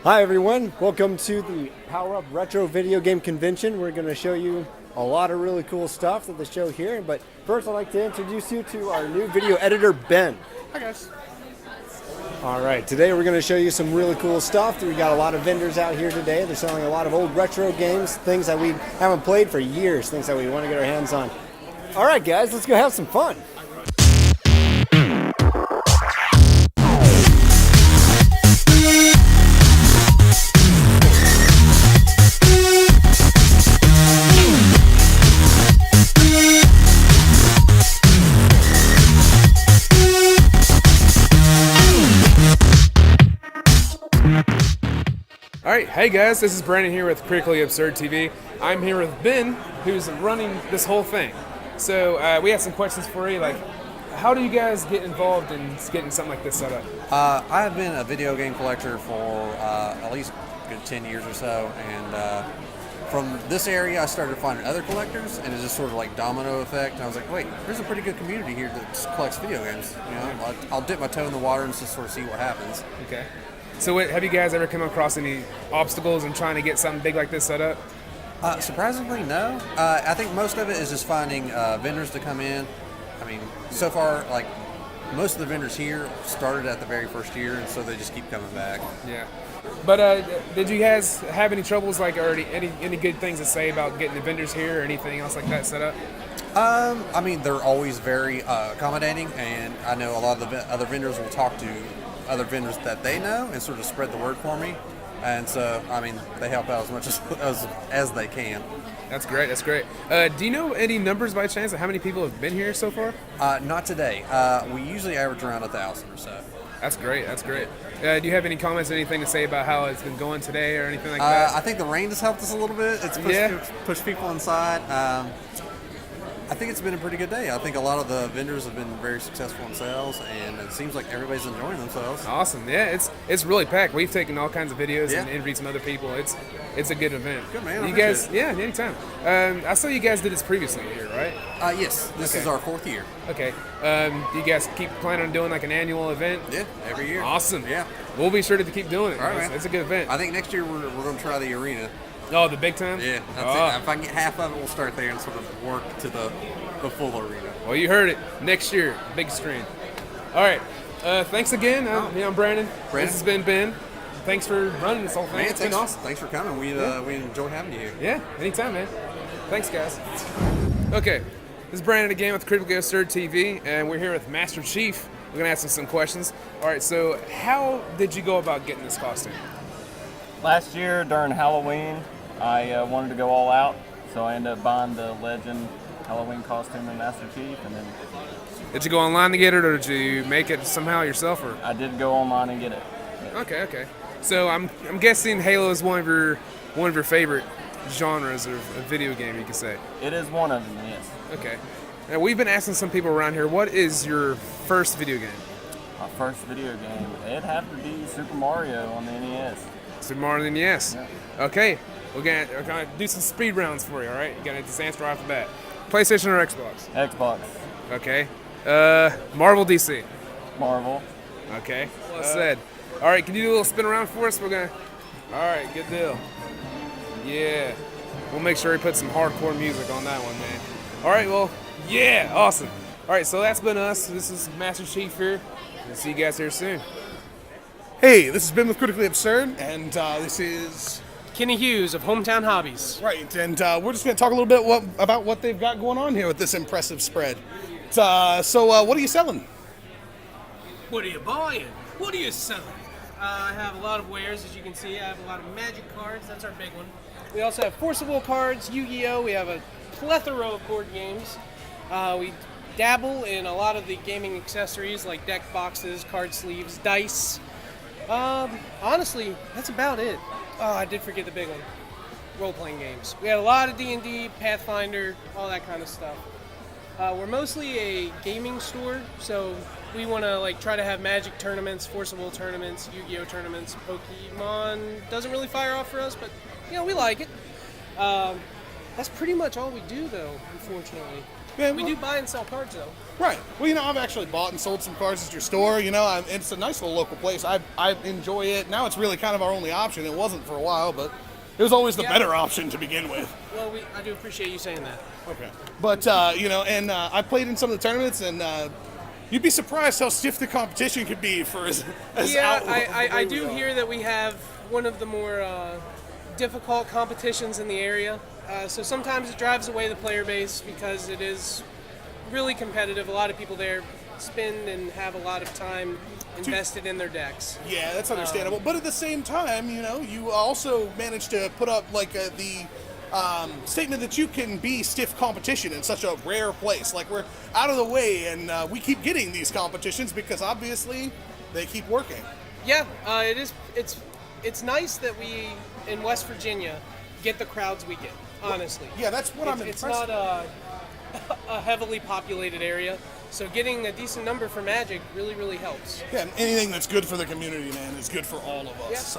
Hi everyone, welcome to the Power Up Retro Video Game Convention. We're going to show you a lot of really cool stuff at the show here, but first I'd like to introduce you to our new video editor, Ben. Hi guys. Alright, today we're going to show you some really cool stuff. We got a lot of vendors out here today. They're selling a lot of old retro games, things that we haven't played for years, things that we want to get our hands on. Alright guys, let's go have some fun. Alright, hey guys, this is Brandon here with Critically Absurd TV. I'm here with Ben, who's running this whole thing. So we have some questions for you, like, how do you guys get involved in getting something like this set up? I have been a video game collector for at least a good 10 years or so, and from this area I started finding other collectors, and it's just sort of like domino effect, and I was like, wait, there's a pretty good community here that just collects video games. You know, I'll dip my toe in the water and just sort of see what happens. Okay. So have you guys ever come across any obstacles in trying to get something big like this set up? Surprisingly, no. I think most of it is just finding vendors to come in. I mean, so far, like, most of the vendors here started at the very first year, and so they just keep coming back. Yeah. But did you guys have any troubles, like, or any good things to say about getting the vendors here or anything else like that set up? I mean, they're always very accommodating, and I know a lot of the other vendors will talk to other vendors that they know and sort of spread the word for me. And so, I mean, they help out as much as they can. That's great, that's great. Do you know any numbers by chance of how many people have been here so far? Not today. We usually average around 1,000 or so. That's great, that's great. Do you have any comments or anything to say about how it's been going today or anything like that? I think the rain has helped us a little bit. It's pushed people inside. I think it's been a pretty good day. I think a lot of the vendors have been very successful in sales, and it seems like everybody's enjoying themselves. Awesome. Yeah, it's really packed. We've taken all kinds of videos and interviewed some other people. It's a good event. Good, man. You guys, anytime. I saw you guys did this previously here, right? Yes. This is our 4th year. Okay. Do you guys keep planning on doing like an annual event? Yeah, every year. Awesome. Yeah. We'll be sure to keep doing it. All right, man. It's a good event. I think next year we're going to try the arena. Oh, the big time? Yeah. That's it. If I can get half of it, we'll start there and sort of work to the full arena. Well, you heard it. Next year, big screen. All right. Thanks again. I'm Brandon. This has been Ben. Thanks for running this whole thing. It's been awesome. Thanks for coming. We enjoy having you here. Yeah, anytime, man. Thanks, guys. Okay, this is Brandon again with Critically Absurd TV, and we're here with Master Chief. We're going to ask him some questions. All right, so how did you go about getting this costume? Last year during Halloween, I wanted to go all out, so I ended up buying the Legend Halloween costume and Master Chief, and then... Did you go online to get it, or did you make it somehow yourself? Or? I did go online and get it. Okay. So I'm guessing Halo is one of your favorite genres of video game, you could say. It is one of them, yes. Okay. Now we've been asking some people around here, what is your first video game? My first video game, it'd have to be Super Mario on the NES. Super Mario on the NES. Yeah. Okay. We're gonna do some speed rounds for you. All right. You're gonna just answer right off the bat. PlayStation or Xbox? Xbox. Okay. Marvel, DC? Marvel. Okay. Well said. All right. Can you do a little spin around for us? All right. Good deal. Yeah. We'll make sure he puts some hardcore music on that one, man. All right. Well. Yeah. Awesome. All right. So that's been us. This is Master Chief here. We'll see you guys here soon. Hey, this has been with Critically Absurd, and this is... Kenny Hughes of Hometown Hobbies. Right, and we're just going to talk a little bit about what they've got going on here with this impressive spread. So what are you selling? What are you buying? What are you selling? I have a lot of wares, as you can see. I have a lot of Magic cards. That's our big one. We also have Forcible cards, Yu-Gi-Oh! We have a plethora of board games. We dabble in a lot of the gaming accessories like deck boxes, card sleeves, dice. Honestly, that's about it. Oh, I did forget the big one. Role-playing games. We had a lot of D&D, Pathfinder, all that kind of stuff. We're mostly a gaming store, so we want to try to have Magic tournaments, Forcible tournaments, Yu-Gi-Oh! Tournaments. Pokemon doesn't really fire off for us, but we like it. That's pretty much all we do, though, unfortunately. Yeah, We do buy and sell cards though. Right. Well, I've actually bought and sold some cards at your store. It's a nice little local place. I enjoy it. Now it's really kind of our only option. It wasn't for a while, but it was always the better option to begin with. Well, I do appreciate you saying that. Okay. But, I played in some of the tournaments, and you'd be surprised how stiff the competition could be for as Yeah, I do hear that we have one of the more difficult competitions in the area. So sometimes it drives away the player base because it is really competitive. A lot of people there spend and have a lot of time invested in their decks. Yeah, that's understandable. But at the same time, you also managed to put up the statement that you can be stiff competition in such a rare place. Like, we're out of the way, and we keep getting these competitions because obviously they keep working. Yeah, it is. It's nice that we in West Virginia get the crowds we get. Honestly, yeah, that's what I'm impressed. It's not a heavily populated area, so getting a decent number for Magic really, really helps. Yeah, and anything that's good for the community, man, is good for all of us.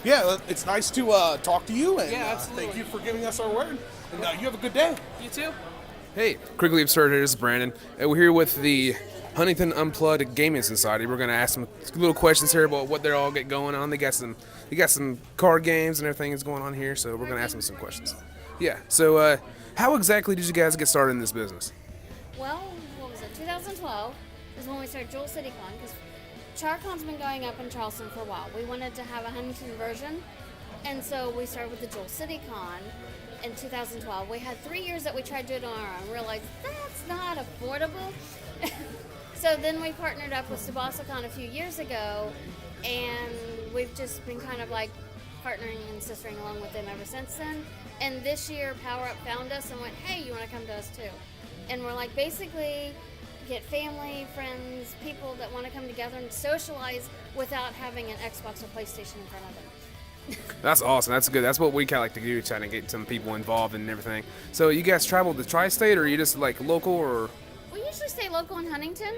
Yeah. So, it's nice to talk to you, and absolutely. thank you for giving us our word. And you have a good day. You too. Hey, Critically Absurd here. This is Brandon. We're here with the Huntington Unplugged Gaming Society. We're going to ask them little questions here about what they're all got going on. They got some card games and everything that's going on here, so we're going to ask them some questions. Yeah. So, how exactly did you guys get started in this business? Well, what was it? 2012 is when we started Jewel City Con, because CharCon's been going up in Charleston for a while. We wanted to have a Huntington version, and so we started with the Jewel City Con in 2012. We had 3 years that we tried to do it on our own. Realized that's not affordable. So then we partnered up with SubasiCon a few years ago, and we've just been kind of like partnering and sistering along with them ever since then. And this year, Power Up found us and went, hey, you want to come to us too? And we're like, basically, get family, friends, people that want to come together and socialize without having an Xbox or PlayStation in front of them. That's awesome. That's good. That's what we kind of like to do, trying to get some people involved and everything. So you guys travel the tri-state, or are you just like local, or? We usually stay local in Huntington,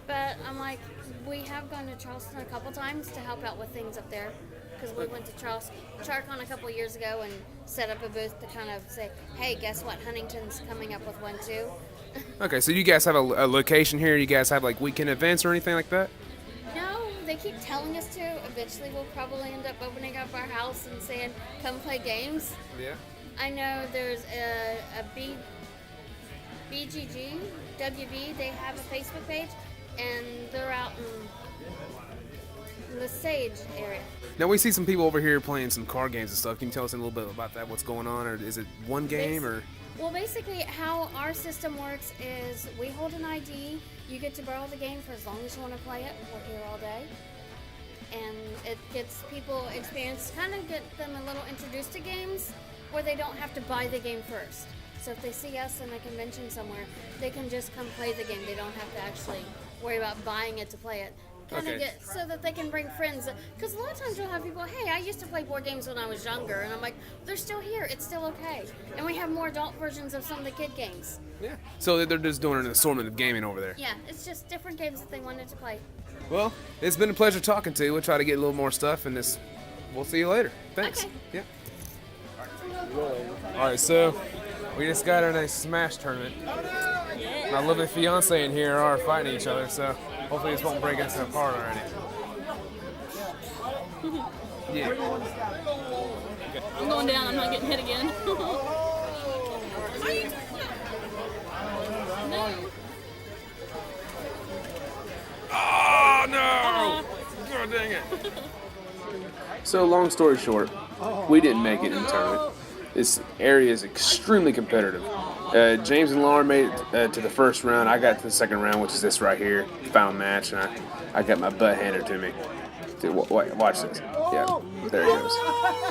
but I'm like, we have gone to Charleston a couple times to help out with things up there. Because we went to CharCon a couple years ago and set up a booth to kind of say, hey, guess what? Huntington's coming up with one too. Okay, so you guys have a location here? You guys have like weekend events or anything like that? No, they keep telling us to. Eventually we'll probably end up opening up our house and saying, come play games. Yeah. I know there's a BGG, WB, they have a Facebook page, and they're out in the Sage area. Now we see some people over here playing some card games and stuff. Can you tell us a little bit about that? What's going on, or is it one game, or? Well, basically, how our system works is we hold an ID. You get to borrow the game for as long as you want to play it. We're here all day, and it gets people experience, kind of get them a little introduced to games where they don't have to buy the game first. So if they see us in a convention somewhere, they can just come play the game. They don't have to actually worry about buying it to play it. Kind of get so that they can bring friends. Because a lot of times you'll have people, hey, I used to play board games when I was younger, and I'm like, they're still here. It's still okay. And we have more adult versions of some of the kid games. Yeah. So they're just doing an assortment of gaming over there. Yeah, it's just different games that they wanted to play. Well, it's been a pleasure talking to you. We'll try to get a little more stuff, and we'll see you later. Thanks. Okay. Yeah. All right, so we just got in a Smash tournament. My lovely fiance and here are fighting each other, so hopefully this won't break us apart already. Yeah. I'm going down. I'm not getting hit again. No. Oh, no! God dang it. So, long story short, we didn't make it in the tournament. This area is extremely competitive. James and Lauren made it to the first round. I got to the second round, which is this right here, final match, and I got my butt handed to me. Dude, wait, watch this. Yeah, there it goes.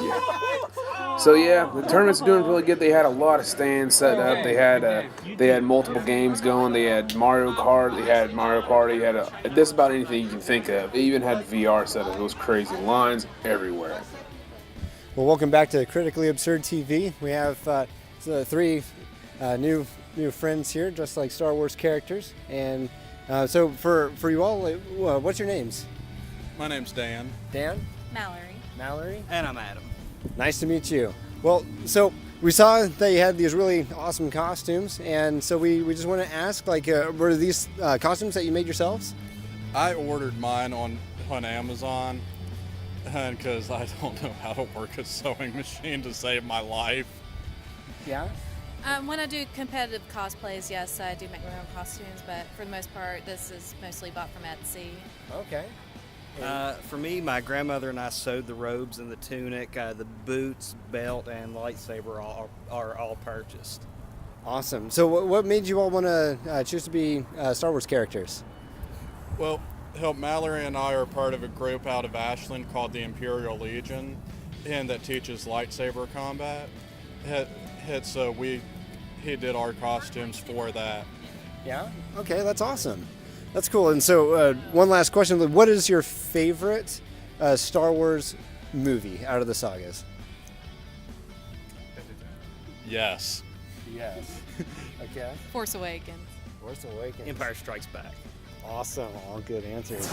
Yeah. So yeah, the tournament's doing really good. They had a lot of stands set up. They had multiple games going. They had Mario Kart. They had Mario Party. They had just about anything you can think of. They even had VR set up. It was crazy. Lines everywhere. Well, welcome back to Critically Absurd TV. We have three new friends here, just like Star Wars characters. And so for you all, what's your names? My name's Dan. Dan? Mallory. Mallory? And I'm Adam. Nice to meet you. Well, so we saw that you had these really awesome costumes, and so we just want to ask, like, were these costumes that you made yourselves? I ordered mine on Amazon, and because I don't know how to work a sewing machine to save my life. Yeah. When I do competitive cosplays, yes, I do make my own costumes, but for the most part, this is mostly bought from Etsy. Okay. For me, my grandmother and I sewed the robes and the tunic, the boots, belt, and lightsaber are all purchased. Awesome. So what made you all want to choose to be Star Wars characters? Well, Mallory and I are part of a group out of Ashland called the Imperial Legion, and that teaches lightsaber combat. So he did our costumes for that. Yeah. Okay, that's awesome. That's cool. And so, one last question: what is your favorite Star Wars movie out of the sagas? Yes. Yes. Okay. Force Awakens. Force Awakens. Empire Strikes Back. Awesome. All good answers.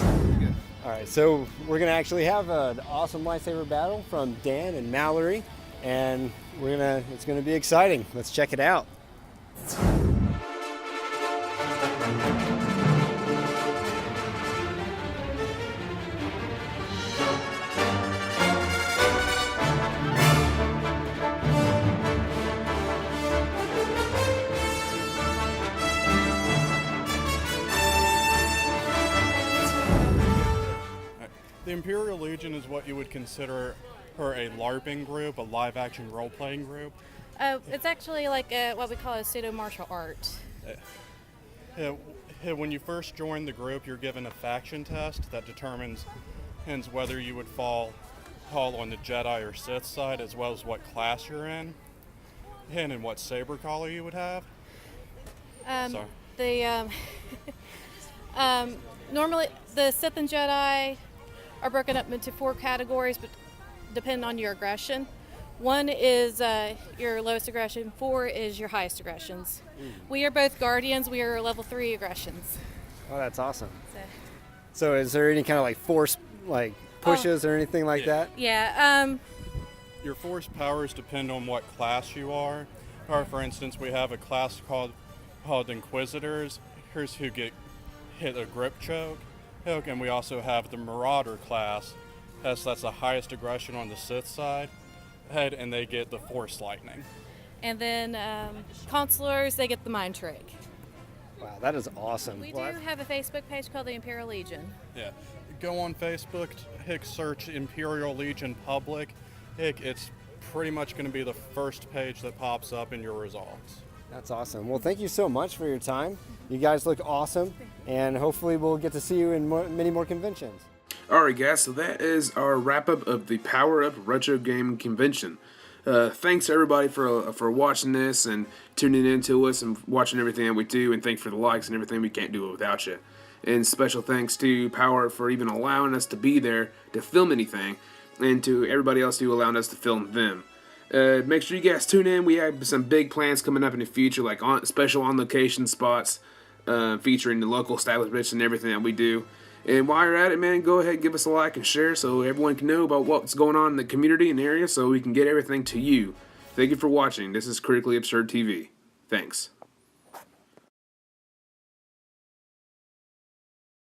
All right, so we're gonna actually have an awesome lightsaber battle from Dan and Mallory, and it's gonna be exciting. Let's check it out. The Imperial Legion is what you would consider a LARPing group, a live-action role-playing group. It's actually like what we call a pseudo martial art. When you first join the group, you're given a faction test that determines whether you would fall on the Jedi or Sith side, as well as what class you're in, and what saber color you would have. Sorry. Normally, the Sith and Jedi are broken up into 4 categories, but depending on your aggression. 1 is your lowest aggression, 4 is your highest aggressions. We are both Guardians. We are level 3 aggressions. Oh, that's awesome. So is there any kind of like force, like pushes or anything like that? Yeah. Your force powers depend on what class you are. Or for instance, we have a class called Inquisitors. Here's who get hit a grip choke. And we also have the Marauder class. That's the highest aggression on the Sith side. And they get the Force Lightning. And then Consulars, they get the Mind Trick. Wow, that is awesome. We do have a Facebook page called the Imperial Legion. Yeah. Go on Facebook, search Imperial Legion Public. It's pretty much going to be the first page that pops up in your results. That's awesome. Well, thank you so much for your time. You guys look awesome, and hopefully we'll get to see you in many more conventions. Alright guys, so that is our wrap-up of the Power Up Retro Game Convention. Thanks everybody for watching this and tuning in to us and watching everything that we do, and thanks for the likes and everything. We can't do it without you. And special thanks to Power Up for even allowing us to be there to film anything, and to everybody else who allowed us to film them. Make sure you guys tune in. We have some big plans coming up in the future, like special on-location spots featuring the local establishments and everything that we do. And while you're at it, man, go ahead and give us a like and share so everyone can know about what's going on in the community and area so we can get everything to you. Thank you for watching. This is Critically Absurd TV. Thanks.